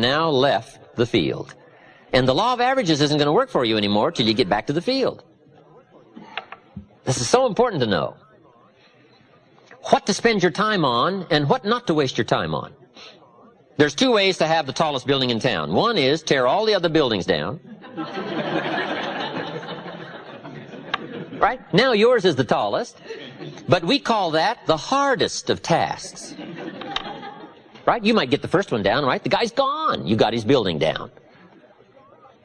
now left the field. And the law of averages isn't going to work for you anymore till you get back to the field. This is so important to know. What to spend your time on and what not to waste your time on. There's two ways to have the tallest building in town. One is tear all the other buildings down. Right? Now yours is the tallest, but we call that the hardest of tasks. Right? You might get the first one down, right? The guy's gone. You got his building down.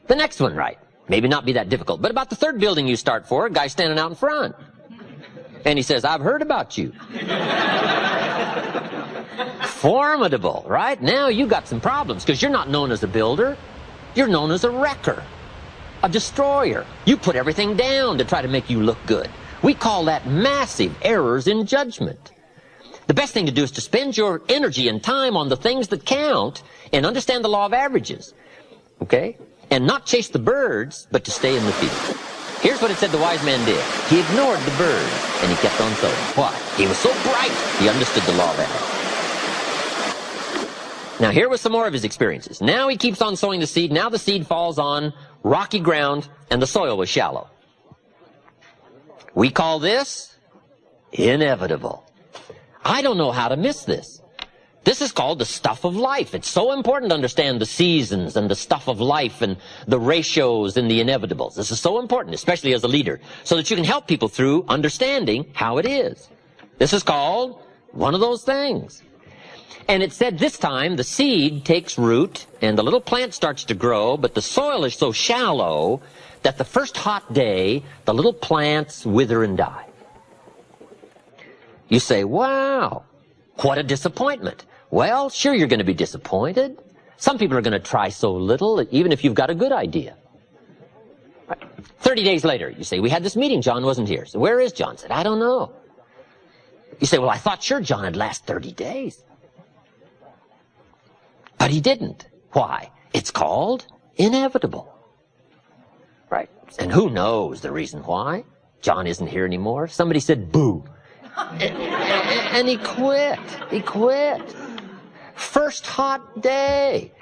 The next one, right? Maybe not be that difficult. But about the third building you start for, a guy's standing out in front. And he says, I've heard about you. Formidable, right? Now you got some problems because you're not known as a builder. You're known as a wrecker, a destroyer. You put everything down to try to make you look good. We call that massive errors in judgment. The best thing to do is to spend your energy and time on the things that count and understand the law of averages. Okay? And not chase the birds, but to stay in the field. Here's what it said the wise man did. He ignored the birds, and he kept on sowing. Why? He was so bright, he understood the law of averages. Now, here was some more of his experiences. Now he keeps on sowing the seed. Now the seed falls on rocky ground, and the soil was shallow. We call this inevitable. I don't know how to miss this. This is called the stuff of life. It's so important to understand the seasons and the stuff of life and the ratios and the inevitables. This is so important, especially as a leader, so that you can help people through understanding how it is. This is called one of those things. And it said this time the seed takes root and the little plant starts to grow, but the soil is so shallow that the first hot day, the little plants wither and die. You say, wow, what a disappointment. Well, sure, you're going to be disappointed. Some people are going to try so little, even if you've got a good idea. 30 days later, you say, we had this meeting, John wasn't here. So where is John? I said, I don't know. You say, well, I thought sure John would last 30 days. But he didn't. Why? It's called inevitable. Right? And who knows the reason why? John isn't here anymore. Somebody said, boo. And he quit. He quit. First hot day.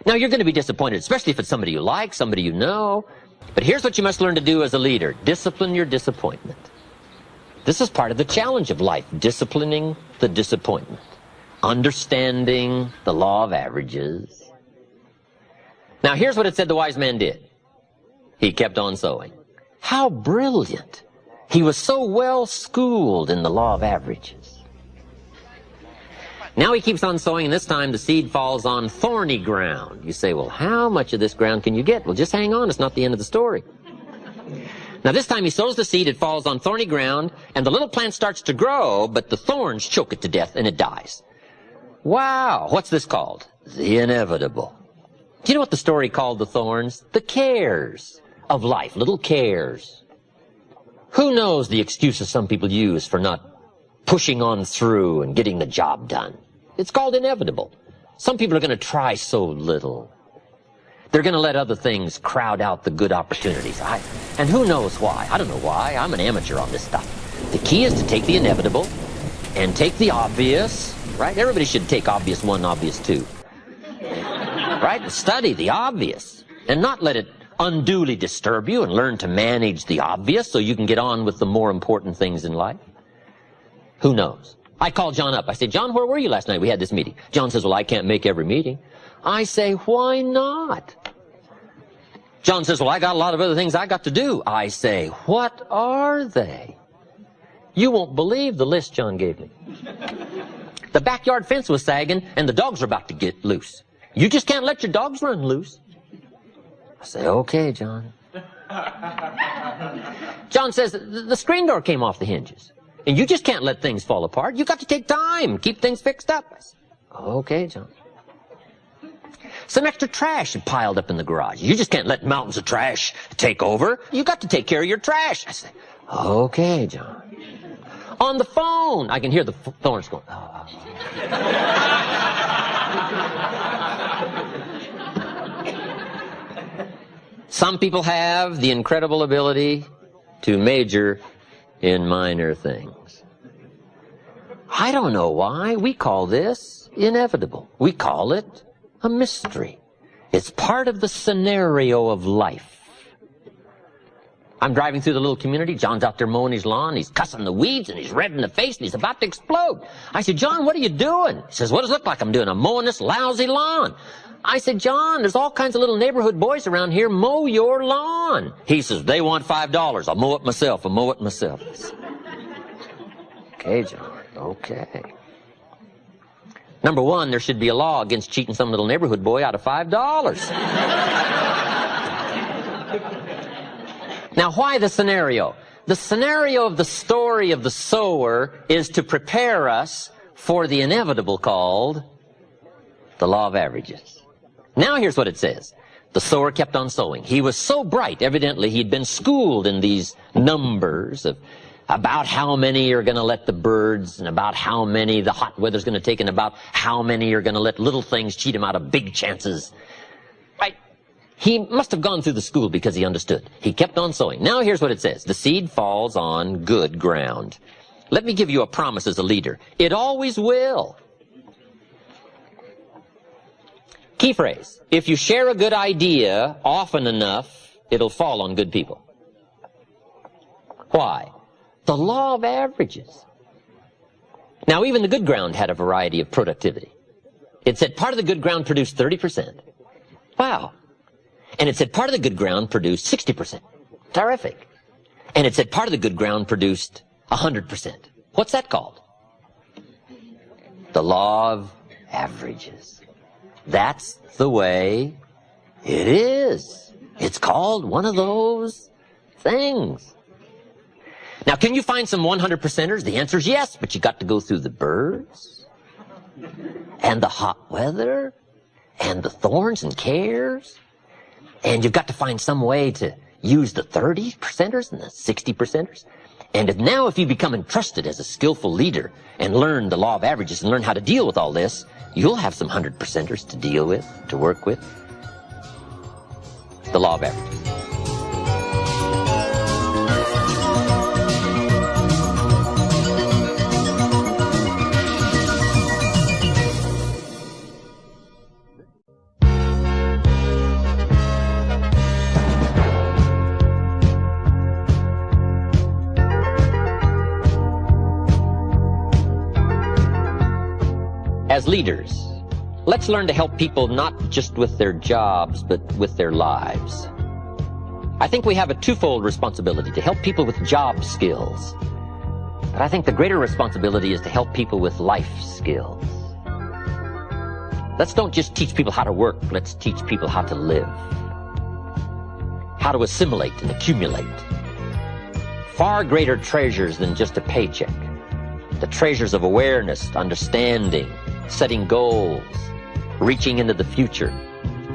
Now you're going to be disappointed, especially if it's somebody you like, somebody you know. But here's what you must learn to do as a leader. Discipline your disappointment. This is part of the challenge of life, disciplining the disappointment. Understanding the law of averages. Now here's what it said the wise man did. He kept on sowing. How brilliant. He was so well schooled in the law of averages. Now he keeps on sowing, and this time the seed falls on thorny ground. You say, well, how much of this ground can you get? Well, just hang on. It's not the end of the story. Now this time he sows the seed, it falls on thorny ground, and the little plant starts to grow, but the thorns choke it to death, and it dies. Wow, what's this called? The inevitable. Do you know what the story called the thorns? The cares of life, little cares. Who knows the excuses some people use for not pushing on through and getting the job done? It's called inevitable. Some people are going to try so little. They're going to let other things crowd out the good opportunities. And who knows why? I don't know why. I'm an amateur on this stuff. The key is to take the inevitable and take the obvious, right? Everybody should take obvious 1, obvious 2. Right? Study the obvious and not let it unduly disturb you, and learn to manage the obvious so you can get on with the more important things in life. Who knows? I called John up. I said, John, where were you last night? We had this meeting. John says, well, I can't make every meeting. I say, why not? John says, well, I got a lot of other things I got to do. I say, what are they? You won't believe the list John gave me. The backyard fence was sagging, and the dogs are about to get loose. You just can't let your dogs run loose. I say, okay, John. John says, the screen door came off the hinges. And you just can't let things fall apart. You got to take time, keep things fixed up. I said, okay, John. Some extra trash had piled up in the garage. You just can't let mountains of trash take over. You got to take care of your trash. I said, okay, John. On the phone, I can hear the thorns going, oh. Some people have the incredible ability to major in minor things. I don't know why. We call this inevitable. We call it a mystery. It's part of the scenario of life. I'm driving through the little community. John's out there mowing his lawn. He's cussing the weeds, and he's red in the face, and he's about to explode. I said, John, what are you doing? He says, what does it look like I'm doing? I'm mowing this lousy lawn. I said, John, there's all kinds of little neighborhood boys around here. Mow your lawn. He says, they want $5. I'll mow it myself. I'll mow it myself. I said, okay, John, okay. Number one, there should be a law against cheating some little neighborhood boy out of $5. Now, why the scenario? The scenario of the story of the sower is to prepare us for the inevitable called the law of averages. Now, here's what it says. The sower kept on sowing. He was so bright, evidently he'd been schooled in these numbers of about how many are going to let the birds, and about how many the hot weather's going to take, and about how many are going to let little things cheat him out of big chances. Right? He must have gone through the school because he understood. He kept on sowing. Now here's what it says. The seed falls on good ground. Let me give you a promise as a leader. It always will. Key phrase. If you share a good idea often enough, it'll fall on good people. Why? The law of averages. Now, even the good ground had a variety of productivity. It said part of the good ground produced 30%. Wow. And it said part of the good ground produced 60%. Terrific. And it said part of the good ground produced 100%. What's that called? The law of averages. That's the way it is. It's called one of those things. Now, can you find some 100%ers? The answer is yes, but you got to go through the birds and the hot weather and the thorns and cares. And you've got to find some way to use the 30%ers and the 60%ers. And if you become entrusted as a skillful leader and learn the law of averages and learn how to deal with all this, you'll have some 100%ers to deal with, to work with. The law of averages. As leaders, let's learn to help people not just with their jobs, but with their lives. I think we have a twofold responsibility to help people with job skills. But I think the greater responsibility is to help people with life skills. Let's don't just teach people how to work, let's teach people how to live. How to assimilate and accumulate. Far greater treasures than just a paycheck. The treasures of awareness, understanding, setting goals, reaching into the future,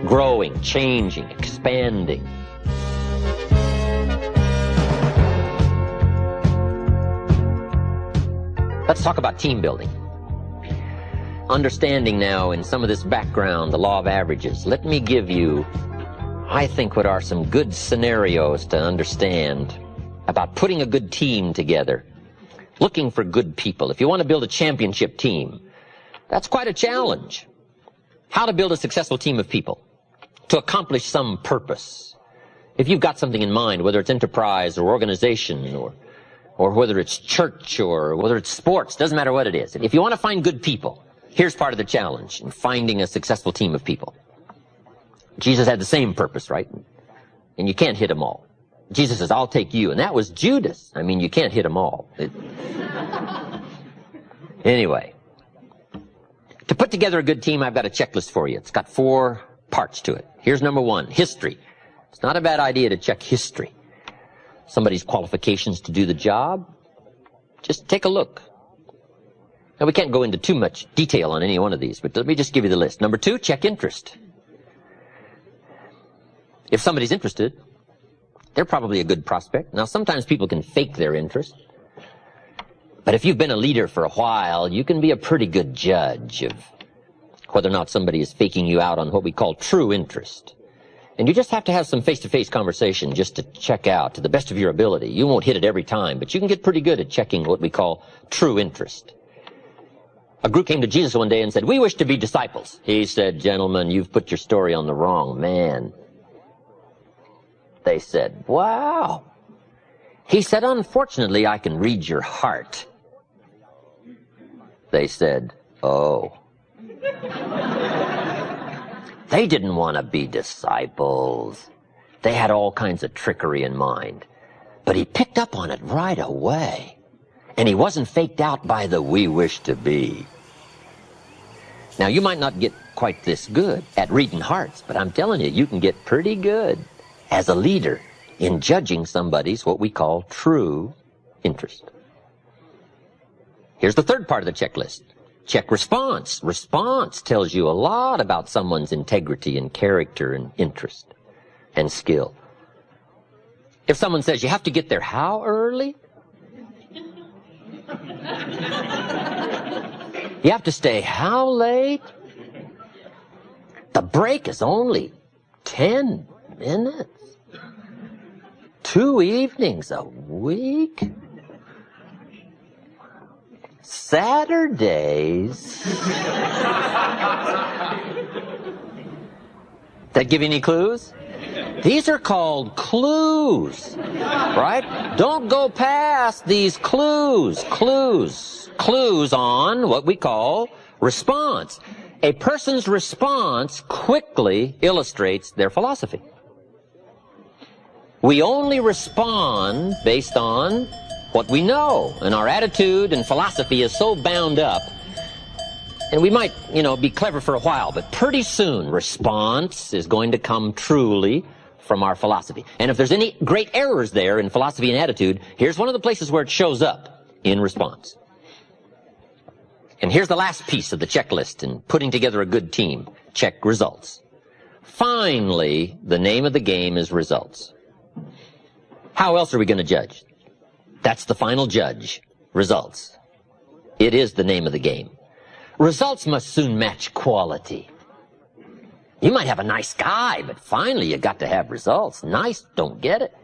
growing, changing, expanding. Let's talk about team building. Understanding now in some of this background, the law of averages, let me give you, I think, what are some good scenarios to understand about putting a good team together, looking for good people. If you want to build a championship team, that's quite a challenge. How to build a successful team of people to accomplish some purpose. If you've got something in mind, whether it's enterprise or organization or whether it's church or whether it's sports, doesn't matter what it is. If you want to find good people, here's part of the challenge in finding a successful team of people. Jesus had the same purpose, right? And you can't hit them all. Jesus says, I'll take you. And that was Judas. I mean, you can't hit them all. Anyway. To put together a good team, I've got a checklist for you. It's got 4 parts to it. Here's number 1, history. It's not a bad idea to check history. Somebody's qualifications to do the job. Just take a look. Now, we can't go into too much detail on any one of these, but let me just give you the list. Number 2, check interest. If somebody's interested, they're probably a good prospect. Now, sometimes people can fake their interest. But if you've been a leader for a while, you can be a pretty good judge of whether or not somebody is faking you out on what we call true interest. And you just have to have some face-to-face conversation just to check out to the best of your ability. You won't hit it every time, but you can get pretty good at checking what we call true interest. A group came to Jesus one day and said, "We wish to be disciples." He said, "Gentlemen, you've put your story on the wrong man." They said, "Wow." He said, "Unfortunately, I can read your heart." They said, "Oh." They didn't want to be disciples. They had all kinds of trickery in mind. But he picked up on it right away. And he wasn't faked out by the "we wish to be." Now, you might not get quite this good at reading hearts, but I'm telling you, you can get pretty good as a leader in judging somebody's what we call true interest. Here's the third part of the checklist. Check response. Response tells you a lot about someone's integrity and character and interest and skill. If someone says, "You have to get there how early?" "You have to stay how late?" "The break is only 10 minutes. 2 evenings a week. Saturdays." That give you any clues? These are called clues, right? Don't go past these clues. Clues on what we call response. A person's response quickly illustrates their philosophy. We only respond based on what we know, and our attitude and philosophy is so bound up. And we might, be clever for a while, but pretty soon response is going to come truly from our philosophy. And if there's any great errors there in philosophy and attitude, here's one of the places where it shows up in response. And here's the last piece of the checklist in putting together a good team. Check results. Finally, the name of the game is results. How else are we going to judge? That's the final judge. Results. It is the name of the game. Results must soon match quality. You might have a nice guy, but finally you got to have results. Nice don't get it.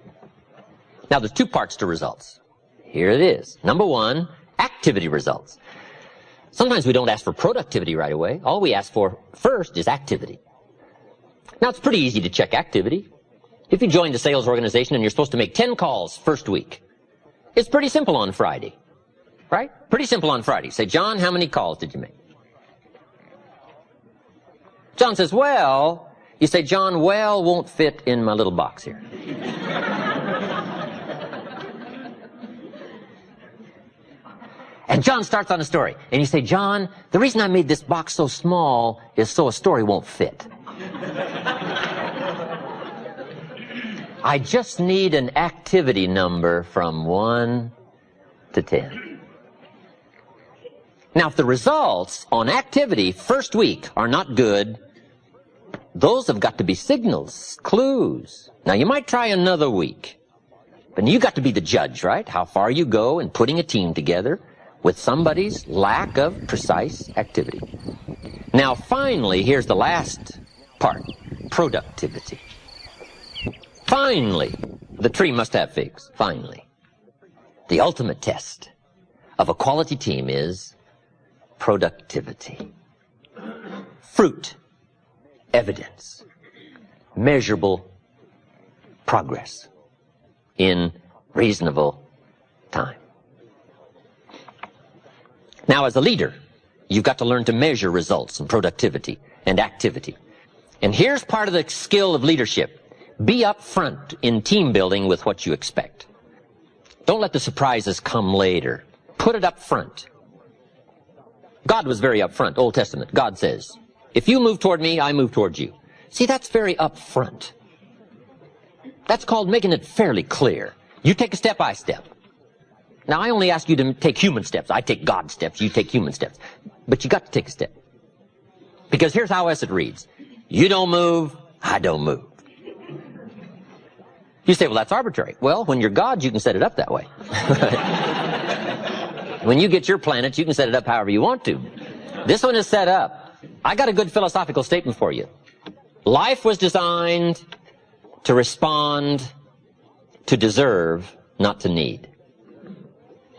Now there's two parts to results. Here it is. Number one, activity results. Sometimes we don't ask for productivity right away. All we ask for first is activity. Now it's pretty easy to check activity. If you joined a sales organization and you're supposed to make 10 calls first week, it's pretty simple on Friday, right? Pretty simple on Friday. Say, "John, how many calls did you make?" John says, "Well," you say, "John, well won't fit in my little box here." And John starts on a story. And you say, "John, the reason I made this box so small is so a story won't fit. I just need an activity number from 1 to 10. Now, if the results on activity first week are not good, those have got to be signals, clues. Now, you might try another week, but you got to be the judge, right? How far you go in putting a team together with somebody's lack of precise activity. Now, finally, here's the last part, productivity. Finally, the tree must have figs. Finally. The ultimate test of a quality team is productivity. Fruit, evidence, measurable progress in reasonable time. Now, as a leader, you've got to learn to measure results and productivity and activity. And here's part of the skill of leadership. Be upfront in team building with what you expect. Don't let the surprises come later. Put it up front. God was very upfront. Old Testament. God says, "If you move toward me, I move towards you." See, that's very upfront. That's called making it fairly clear. You take a step, I step. Now, I only ask you to take human steps. I take God steps. You take human steps. But you got to take a step. Because here's how else it reads. You don't move, I don't move. You say, "Well, that's arbitrary." Well, when you're God, you can set it up that way. When you get your planet, you can set it up however you want to. This one is set up. I got a good philosophical statement for you. Life was designed to respond, to deserve, not to need.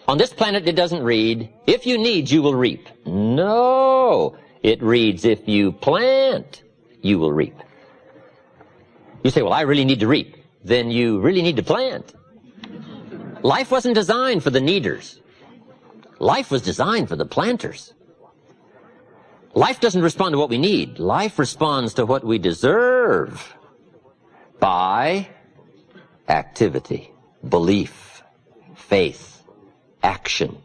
On this planet, it doesn't read, if you need, you will reap. No, it reads, if you plant, you will reap. You say, well, I really need to reap. Then you really need to plant. Life wasn't designed for the needers. Life was designed for the planters. Life doesn't respond to what we need. Life responds to what we deserve by activity, belief, faith, action,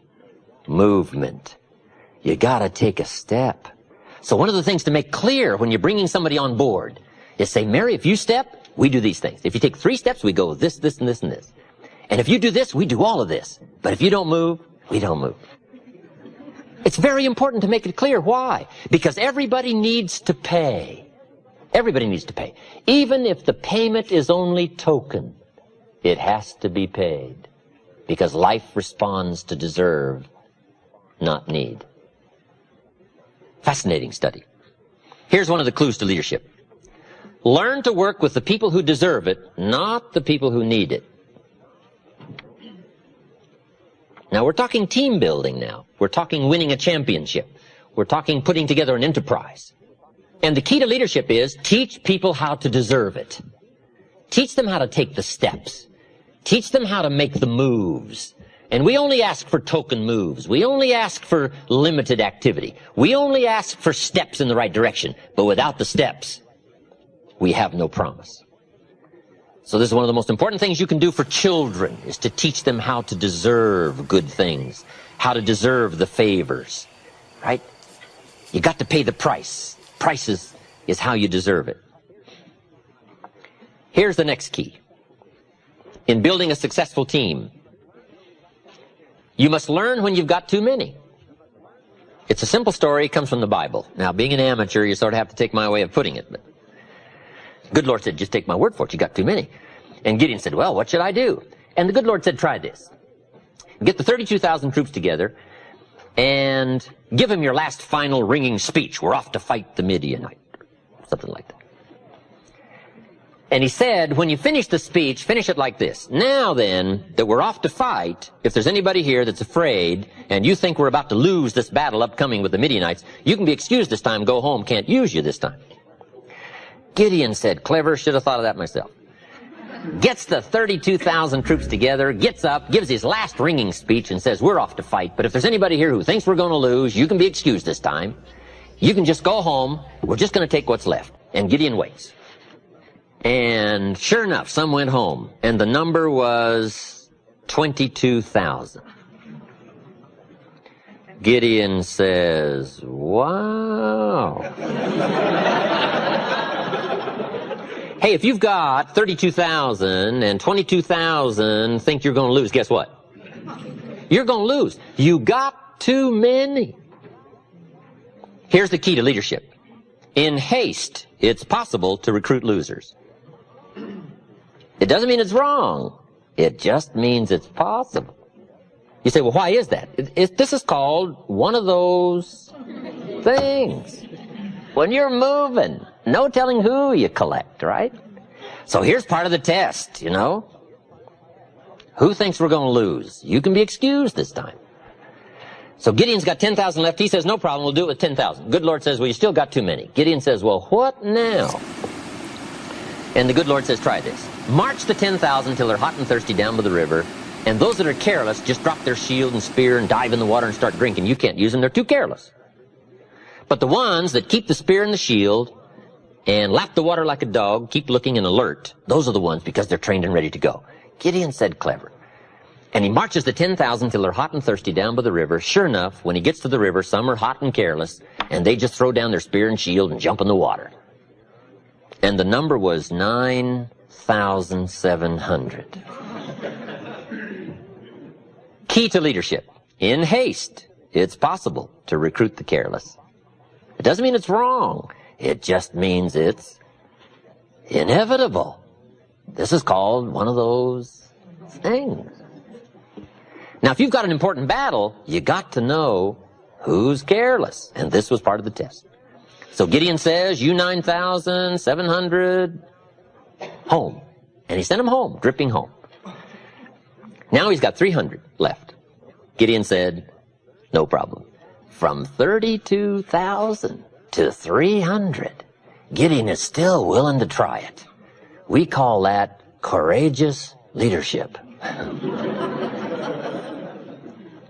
movement. You gotta take a step. So one of the things to make clear when you're bringing somebody on board is say, Mary, if you step, we do these things. If you take 3 steps, we go this, this, and this, and this. And if you do this, we do all of this. But if you don't move, we don't move. It's very important to make it clear. Why? Because everybody needs to pay. Everybody needs to pay. Even if the payment is only token, it has to be paid. Because life responds to deserve, not need. Fascinating study. Here's one of the clues to leadership. Learn to work with the people who deserve it, not the people who need it. Now, we're talking team building now. We're talking winning a championship. We're talking putting together an enterprise. And the key to leadership is teach people how to deserve it. Teach them how to take the steps. Teach them how to make the moves. And we only ask for token moves. We only ask for limited activity. We only ask for steps in the right direction. But without the steps, we have no promise. So this is one of the most important things you can do for children, is to teach them how to deserve good things, how to deserve the favors, right? You got to pay the price. Price is how you deserve it. Here's the next key. In building a successful team, you must learn when you've got too many. It's a simple story. It comes from the Bible. Now, being an amateur, you sort of have to take my way of putting it. But good Lord said, just take my word for it. You got too many. And Gideon said, well, what should I do? And the good Lord said, try this. Get the 32,000 troops together and give them your last final ringing speech. We're off to fight the Midianite. Something like that. And he said, when you finish the speech, finish it like this. Now then, that we're off to fight, if there's anybody here that's afraid and you think we're about to lose this battle upcoming with the Midianites, you can be excused this time, go home, can't use you this time. Gideon said, clever, should have thought of that myself. Gets the 32,000 troops together, gets up, gives his last ringing speech and says, we're off to fight, but if there's anybody here who thinks we're going to lose, you can be excused this time. You can just go home, we're just going to take what's left. And Gideon waits. And sure enough, some went home, and the number was 22,000. Gideon says, wow. Hey, if you've got 32,000 and 22,000 think you're going to lose, guess what? You're going to lose. You got too many. Here's the key to leadership. In haste, it's possible to recruit losers. It doesn't mean it's wrong. It just means it's possible. You say, well, why is that? This is called one of those things. When you're moving, no telling who you collect, right? So here's part of the test, you know. Who thinks we're going to lose? You can be excused this time. So Gideon's got 10,000 left. He says, no problem, we'll do it with 10,000. Good Lord says, well, you still got too many. Gideon says, well, what now? And the good Lord says, try this. March the 10,000 till they're hot and thirsty down by the river, and those that are careless just drop their shield and spear and dive in the water and start drinking. You can't use them, they're too careless. But the ones that keep the spear and the shield and lap the water like a dog, keep looking and alert, those are the ones because they're trained and ready to go. Gideon said, clever. And he marches the 10,000 till they're hot and thirsty down by the river. Sure enough, when he gets to the river, some are hot and careless, and they just throw down their spear and shield and jump in the water. And the number was 9,700. Key to leadership. In haste, it's possible to recruit the careless. It doesn't mean it's wrong. It just means it's inevitable. This is called one of those things. Now, if you've got an important battle, you got to know who's careless. And this was part of the test. So Gideon says, you 9,700, home. And he sent them home, dripping home. Now he's got 300 left. Gideon said, no problem. From 32,000 to 300, Gideon is still willing to try it. We call that courageous leadership.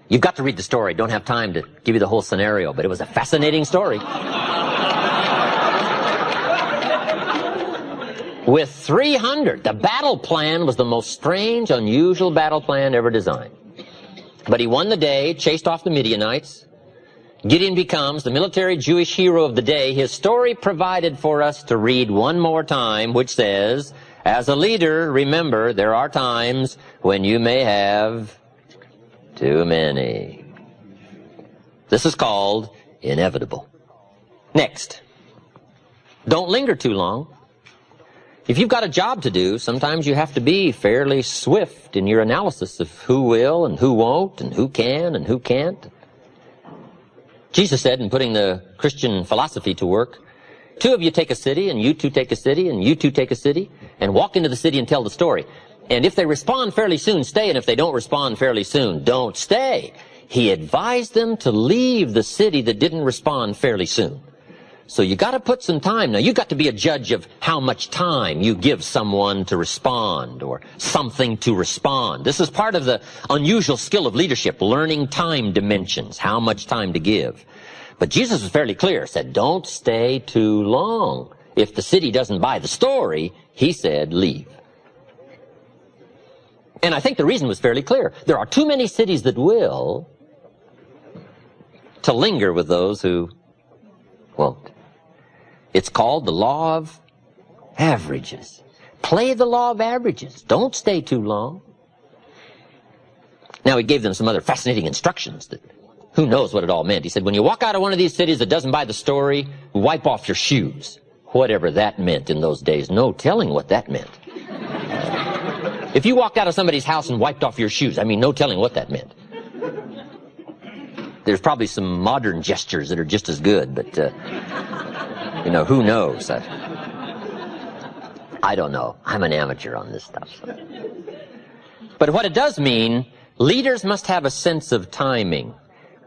You've got to read the story. Don't have time to give you the whole scenario, but it was a fascinating story. With 300, the battle plan was the most strange, unusual battle plan ever designed. But he won the day, chased off the Midianites. Gideon becomes the military Jewish hero of the day. His story provided for us to read one more time, which says, as a leader, remember, there are times when you may have too many. This is called inevitable. Next, don't linger too long. If you've got a job to do, sometimes you have to be fairly swift in your analysis of who will and who won't and who can and who can't. Jesus said, in putting the Christian philosophy to work, two of you take a city, and you two take a city, and you two take a city, and walk into the city and tell the story. And if they respond fairly soon, stay, and if they don't respond fairly soon, don't stay. He advised them to leave the city that didn't respond fairly soon. So you got to put some time. Now, you got to be a judge of how much time you give someone to respond or something to respond. This is part of the unusual skill of leadership, learning time dimensions, how much time to give. But Jesus was fairly clear, said, don't stay too long. If the city doesn't buy the story, he said, leave. And I think the reason was fairly clear. There are too many cities that will to linger with those who won't. It's called the law of averages. Play the law of averages. Don't stay too long. Now, he gave them some other fascinating instructions that who knows what it all meant. He said, when you walk out of one of these cities that doesn't buy the story, wipe off your shoes. Whatever that meant in those days, no telling what that meant. If you walked out of somebody's house and wiped off your shoes, I mean, no telling what that meant. There's probably some modern gestures that are just as good, but, you know, who knows? I don't know. I'm an amateur on this stuff. So. But what it does mean, leaders must have a sense of timing.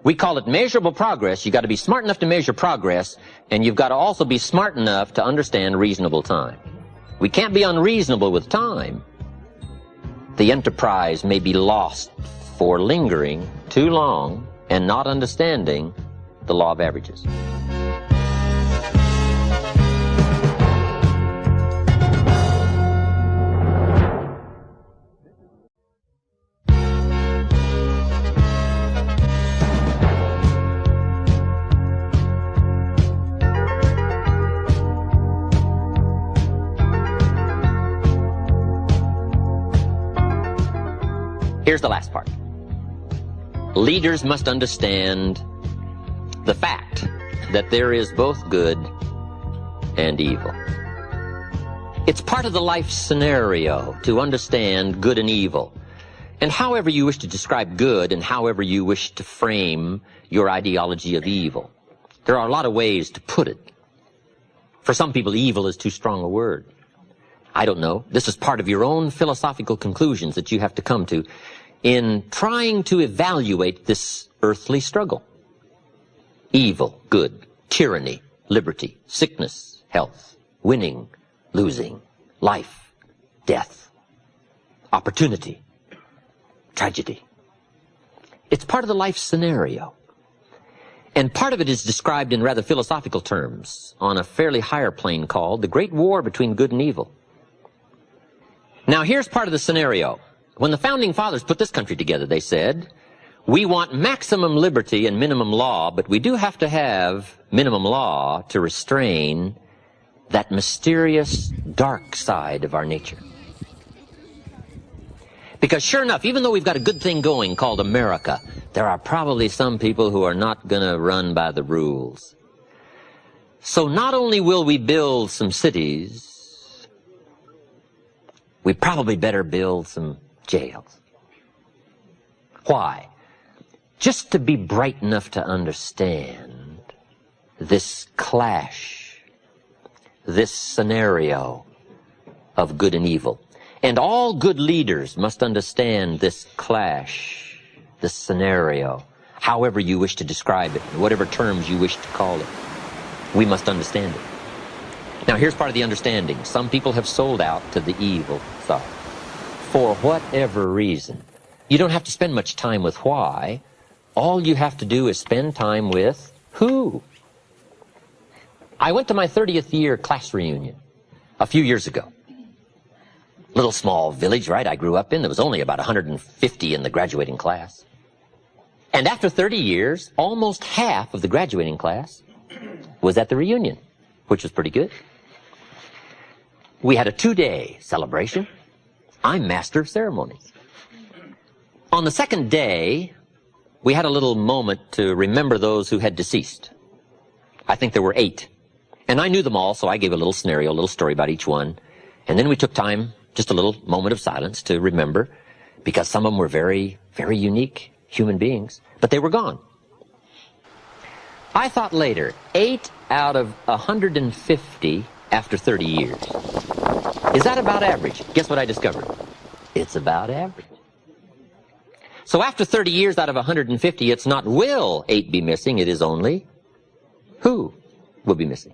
We call it measurable progress. You've got to be smart enough to measure progress, and you've got to also be smart enough to understand reasonable time. We can't be unreasonable with time. The enterprise may be lost for lingering too long and not understanding the law of averages. Here's the last part. Leaders must understand the fact that there is both good and evil. It's part of the life scenario to understand good and evil. And however you wish to describe good and however you wish to frame your ideology of evil, there are a lot of ways to put it. For some people, evil is too strong a word. I don't know. This is part of your own philosophical conclusions that you have to come to in trying to evaluate this earthly struggle. Evil, good, tyranny, liberty, sickness, health, winning, losing, life, death, opportunity, tragedy. It's part of the life scenario. And part of it is described in rather philosophical terms on a fairly higher plane called the Great War between good and evil. Now, here's part of the scenario. When the Founding Fathers put this country together, they said, we want maximum liberty and minimum law, but we do have to have minimum law to restrain that mysterious dark side of our nature. Because sure enough, even though we've got a good thing going called America, there are probably some people who are not going to run by the rules. So not only will we build some cities, we probably better build some jails. Why? Just to be bright enough to understand this clash, this scenario of good and evil. And all good leaders must understand this clash this scenario, however you wish to describe it, whatever terms you wish to call it. We must understand it. Now, here's part of the understanding. Some people have sold out to the evil side. For whatever reason. You don't have to spend much time with why. All you have to do is spend time with who. I went to my 30th year class reunion a few years ago. Little small village, right, I grew up in. There was only about 150 in the graduating class. And after 30 years, almost half of the graduating class was at the reunion, which was pretty good. We had a 2-day celebration. I'm master of ceremonies. On the second day, we had a little moment to remember those who had deceased. I think there were 8. And I knew them all, so I gave a little scenario, a little story about each one. And then we took time, just a little moment of silence to remember, because some of them were very, very unique human beings, but they were gone. I thought later, 8 out of 150 after 30 years. Is that about average? Guess what I discovered? It's about average. So after 30 years out of 150, it's not will 8 be missing, it is only who will be missing.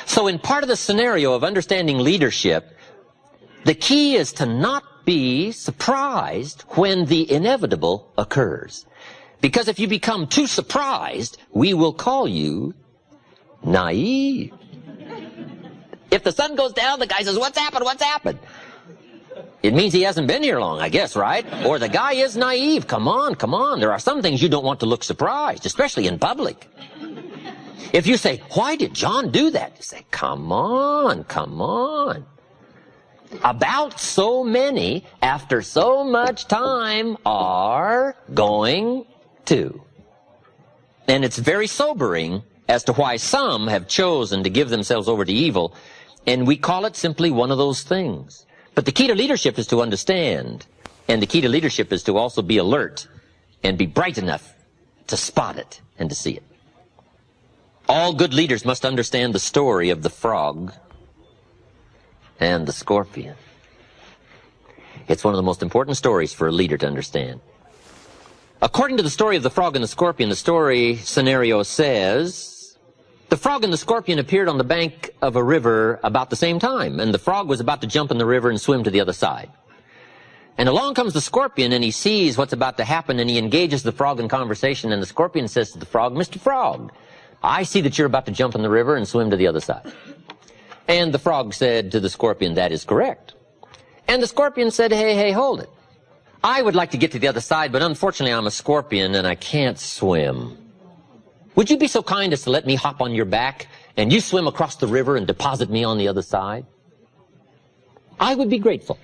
So in part of the scenario of understanding leadership, the key is to not be surprised when the inevitable occurs. Because if you become too surprised, we will call you naive. If the sun goes down, the guy says, "What's happened? What's happened?" It means he hasn't been here long, I guess, right? Or the guy is naive. Come on, come on. There are some things you don't want to look surprised, especially in public. If you say, "Why did John do that?" You say, "Come on, come on." About so many, after so much time, are going to. And it's very sobering as to why some have chosen to give themselves over to evil, and we call it simply one of those things. But the key to leadership is to understand, and the key to leadership is to also be alert and be bright enough to spot it and to see it. All good leaders must understand the story of the frog and the scorpion. It's one of the most important stories for a leader to understand. According to the story of the frog and the scorpion, the story scenario says, the frog and the scorpion appeared on the bank of a river about the same time, and the frog was about to jump in the river and swim to the other side. And along comes the scorpion, and he sees what's about to happen, and he engages the frog in conversation, and the scorpion says to the frog, "Mr. Frog, I see that you're about to jump in the river and swim to the other side." And the frog said to the scorpion, "That is correct." And the scorpion said, "Hey, hold it. I would like to get to the other side, but unfortunately I'm a scorpion and I can't swim. Would you be so kind as to let me hop on your back and you swim across the river and deposit me on the other side? I would be grateful."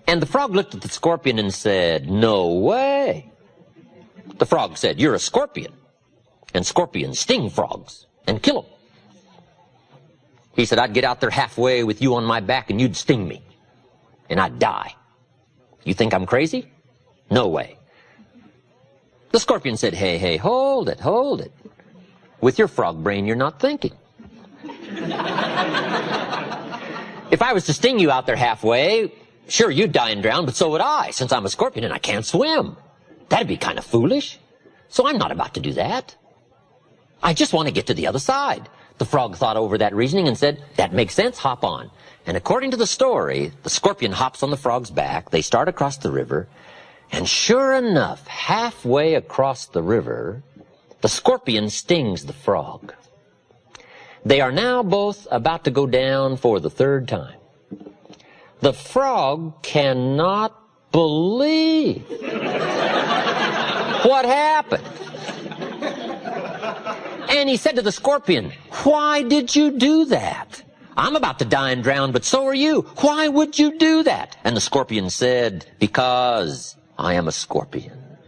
And the frog looked at the scorpion and said, "No way." The frog said, "You're a scorpion, and scorpions sting frogs and kill them." He said, "I'd get out there halfway with you on my back and you'd sting me, and I'd die. You think I'm crazy? No way." The scorpion said, Hey, hold it. With your frog brain, you're not thinking. If I was to sting you out there halfway, sure, you'd die and drown, but so would I, since I'm a scorpion and I can't swim. That'd be kind of foolish. So I'm not about to do that. I just want to get to the other side." The frog thought over that reasoning and said, "That makes sense, hop on." And according to the story, the scorpion hops on the frog's back, they start across the river, and sure enough, halfway across the river, the scorpion stings the frog. They are now both about to go down for the 3rd time. The frog cannot believe what happened. And he said to the scorpion, "Why did you do that? I'm about to die and drown, but so are you. Why would you do that?" And the scorpion said, "Because I am a scorpion."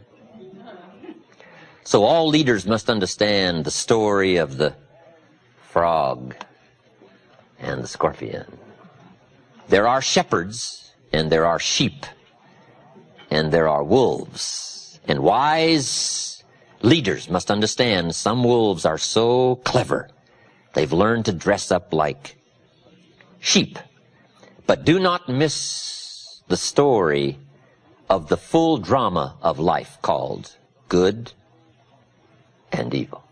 So all leaders must understand the story of the frog and the scorpion. There are shepherds, and there are sheep, and there are wolves. And wise leaders must understand some wolves are so clever, they've learned to dress up like sheep. But do not miss the story of the full drama of life called good and evil.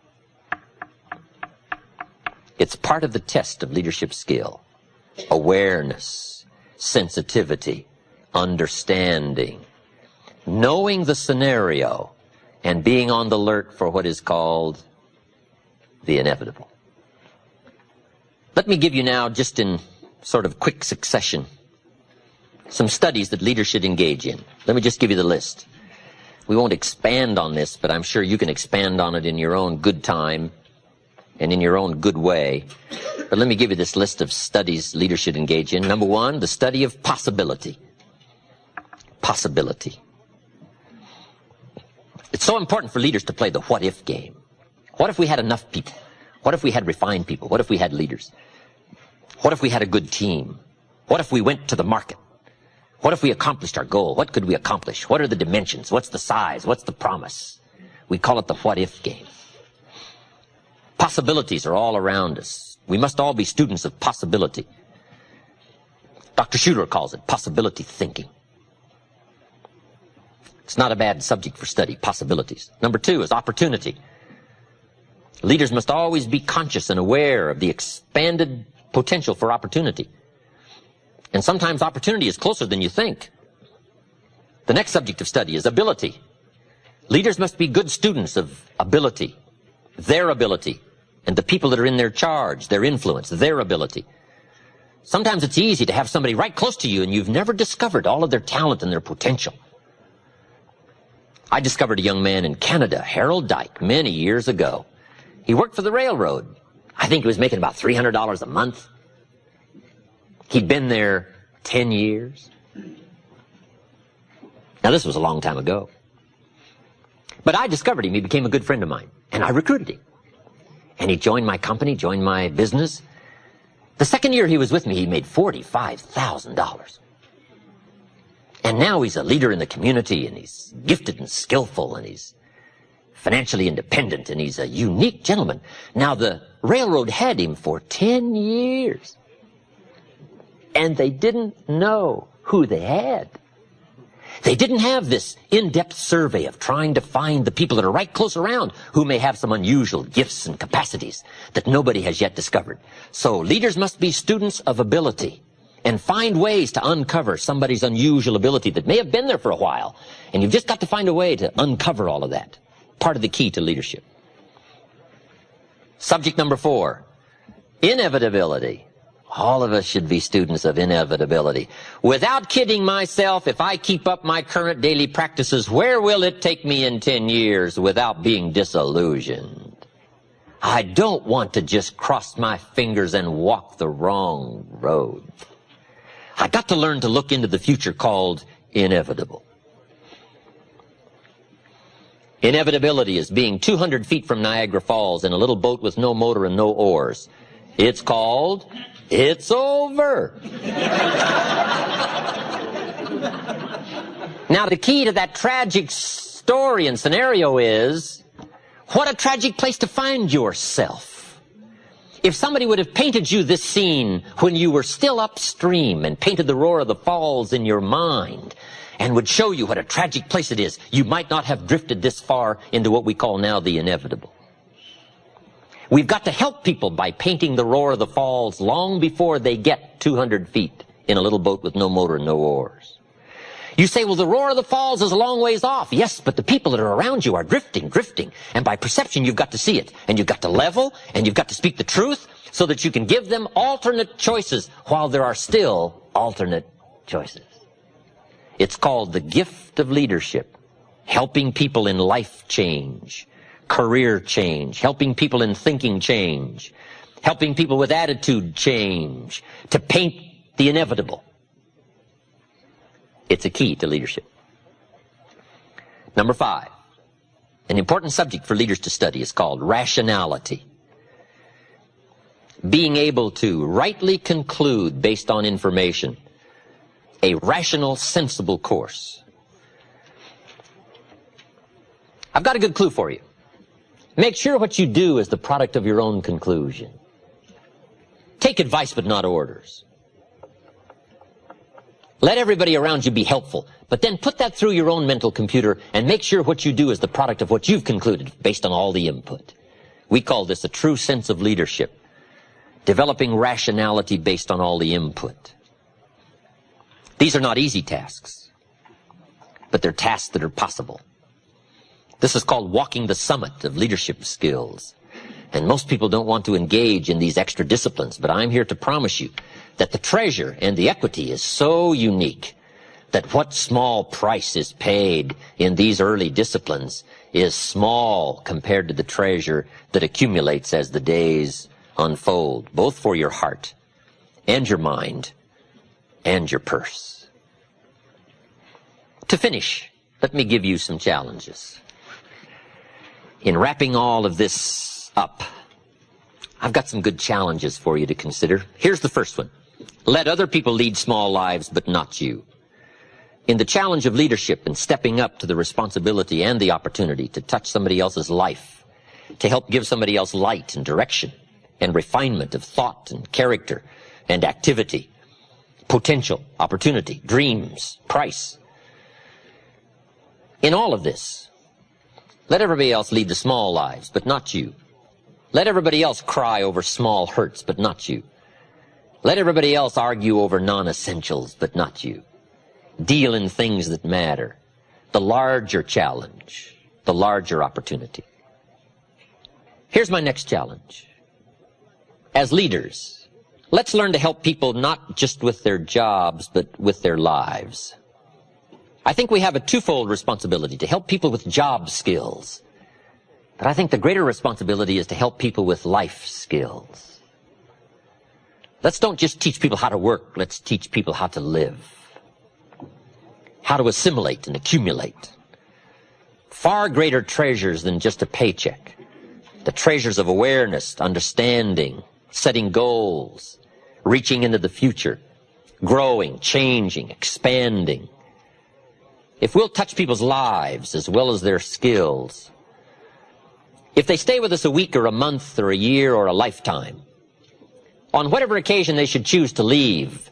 It's part of the test of leadership skill. Awareness, sensitivity, understanding, knowing the scenario, and being on the alert for what is called the inevitable. Let me give you now, just in sort of quick succession, some studies that leaders should engage in. Let me just give you the list. We won't expand on this, but I'm sure you can expand on it in your own good time and in your own good way. But let me give you this list of studies leaders should engage in. Number one, the study of possibility. Possibility. It's so important for leaders to play the what-if game. What if we had enough people? What if we had refined people? What if we had leaders? What if we had a good team? What if we went to the market? What if we accomplished our goal? What could we accomplish? What are the dimensions? What's the size? What's the promise? We call it the what-if game. Possibilities are all around us. We must all be students of possibility. Dr. Schuler calls it possibility thinking. It's not a bad subject for study, possibilities. Number two is opportunity. Leaders must always be conscious and aware of the expanded potential for opportunity. And sometimes opportunity is closer than you think. The next subject of study is ability. Leaders must be good students of ability, their ability, and the people that are in their charge, their influence, their ability. Sometimes it's easy to have somebody right close to you and you've never discovered all of their talent and their potential. I discovered a young man in Canada, Harold Dyke, many years ago. He worked for the railroad. I think he was making about $300 a month. He'd been there 10 years. Now, this was a long time ago. But I discovered him. He became a good friend of mine. And I recruited him. And he joined my company, joined my business. The second year he was with me, he made $45,000. And now he's a leader in the community, and he's gifted and skillful, and he's financially independent, and he's a unique gentleman. Now, the railroad had him for 10 years. And they didn't know who they had. They didn't have this in-depth survey of trying to find the people that are right close around who may have some unusual gifts and capacities that nobody has yet discovered. So leaders must be students of ability and find ways to uncover somebody's unusual ability that may have been there for a while. And you've just got to find a way to uncover all of that. Part of the key to leadership. Subject number 4, inevitability. All of us should be students of inevitability. Without kidding myself, if I keep up my current daily practices, where will it take me in 10 years without being disillusioned? I don't want to just cross my fingers and walk the wrong road. I got to learn to look into the future called inevitable. Inevitability is being 200 feet from Niagara Falls in a little boat with no motor and no oars. It's called It's Over. Now, the key to that tragic story and scenario is, what a tragic place to find yourself. If somebody would have painted you this scene when you were still upstream and painted the roar of the falls in your mind and would show you what a tragic place it is, you might not have drifted this far into what we call now the inevitable. We've got to help people by painting the roar of the falls long before they get 200 feet in a little boat with no motor and no oars. You say, well, the roar of the falls is a long ways off. Yes, but the people that are around you are drifting. And by perception, you've got to see it. And you've got to level, and you've got to speak the truth so that you can give them alternate choices while there are still alternate choices. It's called the gift of leadership, helping people in life change, career change, helping people in thinking change, helping people with attitude change, to paint the inevitable. It's a key to leadership. Number 5, an important subject for leaders to study is called rationality. Being able to rightly conclude based on information, a rational, sensible course. I've got a good clue for you. Make sure what you do is the product of your own conclusion. Take advice but not orders. Let everybody around you be helpful, but then put that through your own mental computer and make sure what you do is the product of what you've concluded based on all the input. We call this a true sense of leadership, developing rationality based on all the input. These are not easy tasks, but they're tasks that are possible. This is called walking the summit of leadership skills. And most people don't want to engage in these extra disciplines, but I'm here to promise you that the treasure and the equity is so unique that what small price is paid in these early disciplines is small compared to the treasure that accumulates as the days unfold, both for your heart and your mind and your purse. To finish, let me give you some challenges. In wrapping all of this up, I've got some good challenges for you to consider. Here's the first one. Let other people lead small lives, but not you. In the challenge of leadership and stepping up to the responsibility and the opportunity to touch somebody else's life, to help give somebody else light and direction and refinement of thought and character and activity, potential, opportunity, dreams, price. In all of this, let everybody else lead the small lives, but not you. Let everybody else cry over small hurts, but not you. Let everybody else argue over non-essentials, but not you. Deal in things that matter. The larger challenge, the larger opportunity. Here's my next challenge. As leaders, let's learn to help people not just with their jobs, but with their lives. I think we have a twofold responsibility to help people with job skills. But I think the greater responsibility is to help people with life skills. Let's don't just teach people how to work. Let's teach people how to live. How to assimilate and accumulate. Far greater treasures than just a paycheck. The treasures of awareness, understanding, setting goals, reaching into the future, growing, changing, expanding. If we'll touch people's lives as well as their skills, if they stay with us a week or a month or a year or a lifetime, on whatever occasion they should choose to leave,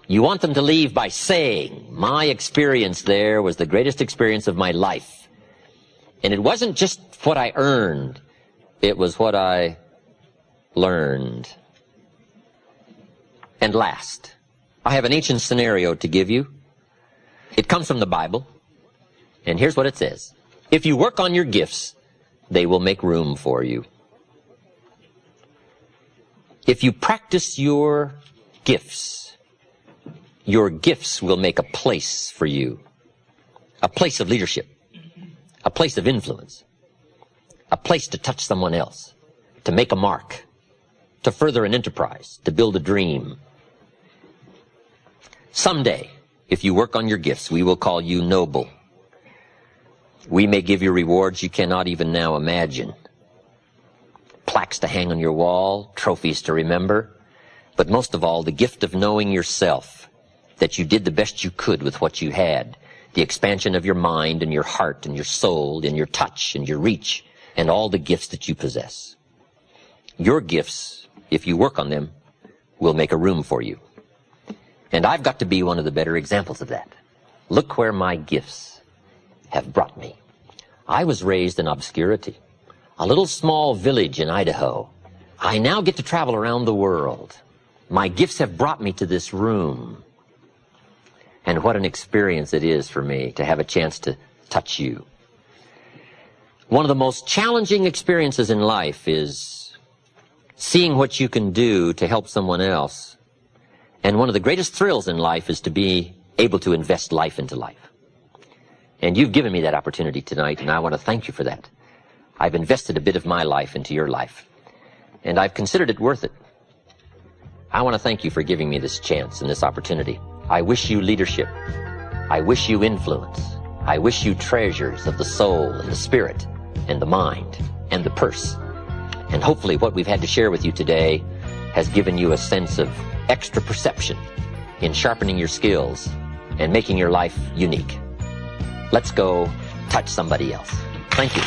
you want them to leave by saying, my experience there was the greatest experience of my life. And it wasn't just what I earned, it was what I learned. And last, I have an ancient scenario to give you. It comes from the Bible, and here's what it says. If you work on your gifts, they will make room for you. If you practice your gifts will make a place for you. A place of leadership. A place of influence. A place to touch someone else. To make a mark. To further an enterprise. To build a dream. Someday, if you work on your gifts, we will call you noble. We may give you rewards you cannot even now imagine. Plaques to hang on your wall, trophies to remember, but most of all, the gift of knowing yourself, that you did the best you could with what you had, the expansion of your mind and your heart and your soul and your touch and your reach and all the gifts that you possess. Your gifts, if you work on them, will make a room for you. And I've got to be one of the better examples of that. Look where my gifts have brought me. I was raised in obscurity. A little small village in Idaho. I now get to travel around the world. My gifts have brought me to this room. And what an experience it is for me to have a chance to touch you. One of the most challenging experiences in life is seeing what you can do to help someone else. And one of the greatest thrills in life is to be able to invest life into life. And you've given me that opportunity tonight, and I want to thank you for that. I've invested a bit of my life into your life, and I've considered it worth it. I want to thank you for giving me this chance and this opportunity. I wish you leadership. I wish you influence. I wish you treasures of the soul and the spirit and the mind and the purse. And hopefully what we've had to share with you today has given you a sense of extra perception in sharpening your skills and making your life unique. Let's go touch somebody else. Thank you.